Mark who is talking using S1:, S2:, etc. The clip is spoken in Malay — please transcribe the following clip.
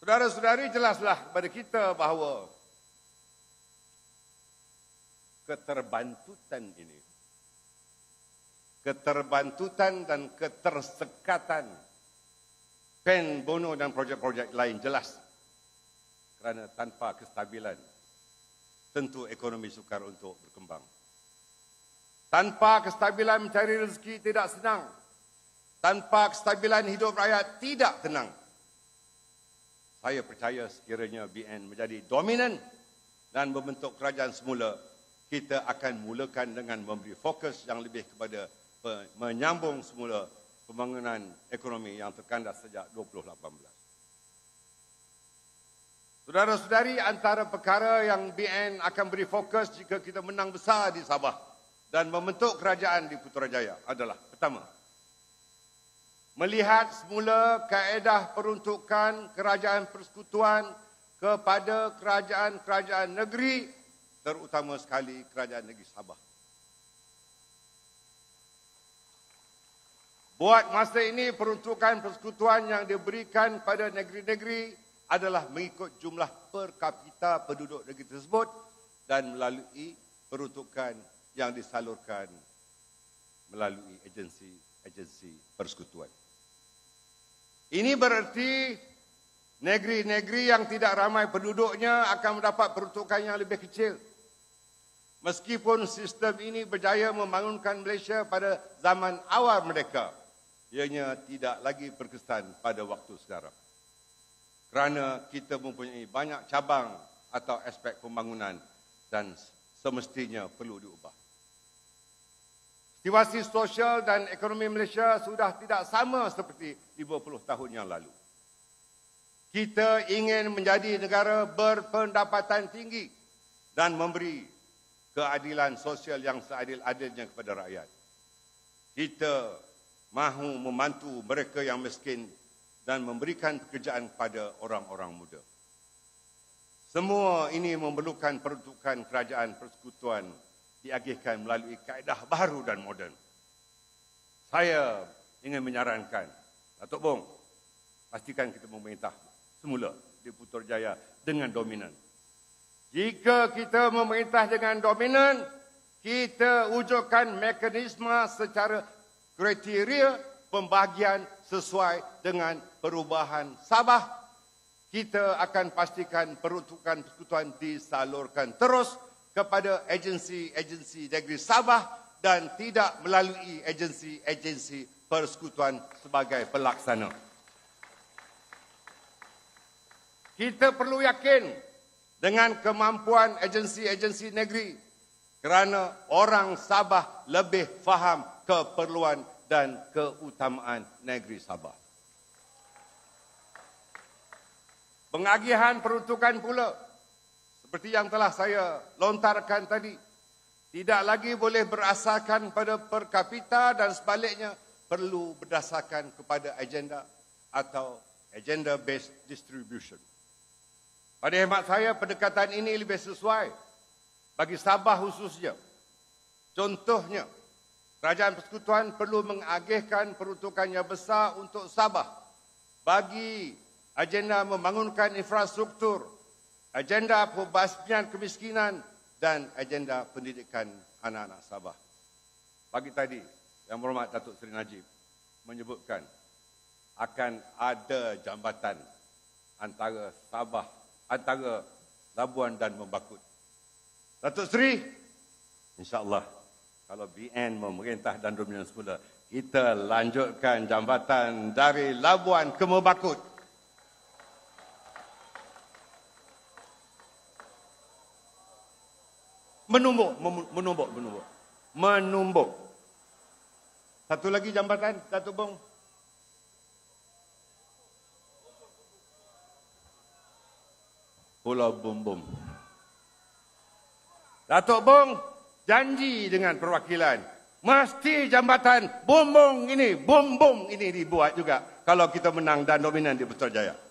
S1: Saudara-saudari, jelaslah kepada kita bahawa keterbantutan dan ketersekatan Pen, Bono dan projek-projek lain jelas. Kerana tanpa kestabilan, tentu ekonomi sukar untuk berkembang. Tanpa kestabilan mencari rezeki tidak senang. Tanpa kestabilan hidup rakyat tidak tenang. Saya percaya sekiranya BN menjadi dominan dan membentuk kerajaan semula, kita akan mulakan dengan memberi fokus yang lebih kepada menyambung semula pembangunan ekonomi yang terkandas sejak 2018. Saudara-saudari, antara perkara yang BN akan beri fokus jika kita menang besar di Sabah dan membentuk kerajaan di Putrajaya adalah: pertama, melihat semula kaedah peruntukan kerajaan persekutuan kepada kerajaan-kerajaan negeri, terutama sekali kerajaan negeri Sabah. Buat masa ini, peruntukan persekutuan yang diberikan pada negeri-negeri adalah mengikut jumlah per kapita penduduk negeri tersebut dan melalui peruntukan yang disalurkan melalui agensi persekutuan. Ini bererti negeri-negeri yang tidak ramai penduduknya akan mendapat peruntukan yang lebih kecil. Meskipun sistem ini berjaya membangunkan Malaysia pada zaman awal mereka, ianya tidak lagi berkesan pada waktu sekarang. Kerana kita mempunyai banyak cabang atau aspek pembangunan dan semestinya perlu diubah. Situasi sosial dan ekonomi Malaysia sudah tidak sama seperti 50 tahun yang lalu. Kita ingin menjadi negara berpendapatan tinggi dan memberi keadilan sosial yang seadil-adilnya kepada rakyat. Kita mahu membantu mereka yang miskin dan memberikan pekerjaan kepada orang-orang muda. Semua ini memerlukan peruntukan kerajaan persekutuan diagihkan melalui kaedah baru dan moden. Saya ingin menyarankan, Datuk Bong, pastikan kita memerintah semula di Putrajaya dengan dominan. Jika kita memerintah dengan dominan, kita wujudkan mekanisme secara kriteria pembahagian sesuai dengan perubahan Sabah. Kita akan pastikan peruntukan persekutuan disalurkan terus kepada agensi-agensi negeri Sabah dan tidak melalui agensi-agensi persekutuan sebagai pelaksana. Kita perlu yakin dengan kemampuan agensi-agensi negeri kerana orang Sabah lebih faham keperluan dan keutamaan negeri Sabah. Pengagihan peruntukan pula, seperti yang telah saya lontarkan tadi, tidak lagi boleh berasaskan pada per kapita dan sebaliknya perlu berdasarkan kepada agenda atau agenda-based distribution. Pada hemat saya, pendekatan ini lebih sesuai bagi Sabah khususnya. Contohnya, kerajaan persekutuan perlu mengagihkan peruntukan yang besar untuk Sabah bagi agenda membangunkan infrastruktur, agenda pembasmian kemiskinan dan agenda pendidikan anak-anak Sabah. Pagi tadi, Yang Berhormat Datuk Seri Najib menyebutkan akan ada jambatan antara Labuan dan Membakut. Datuk Seri, insya-Allah kalau BN memerintah dan dominan semula, kita lanjutkan jambatan dari Labuan ke Membakut. Menumbuk. Satu lagi jambatan, Datuk Bong. Pulau Bumbung. Datuk Bong janji dengan perwakilan, mesti jambatan Bumbung ini dibuat juga kalau kita menang dan dominan di Putrajaya.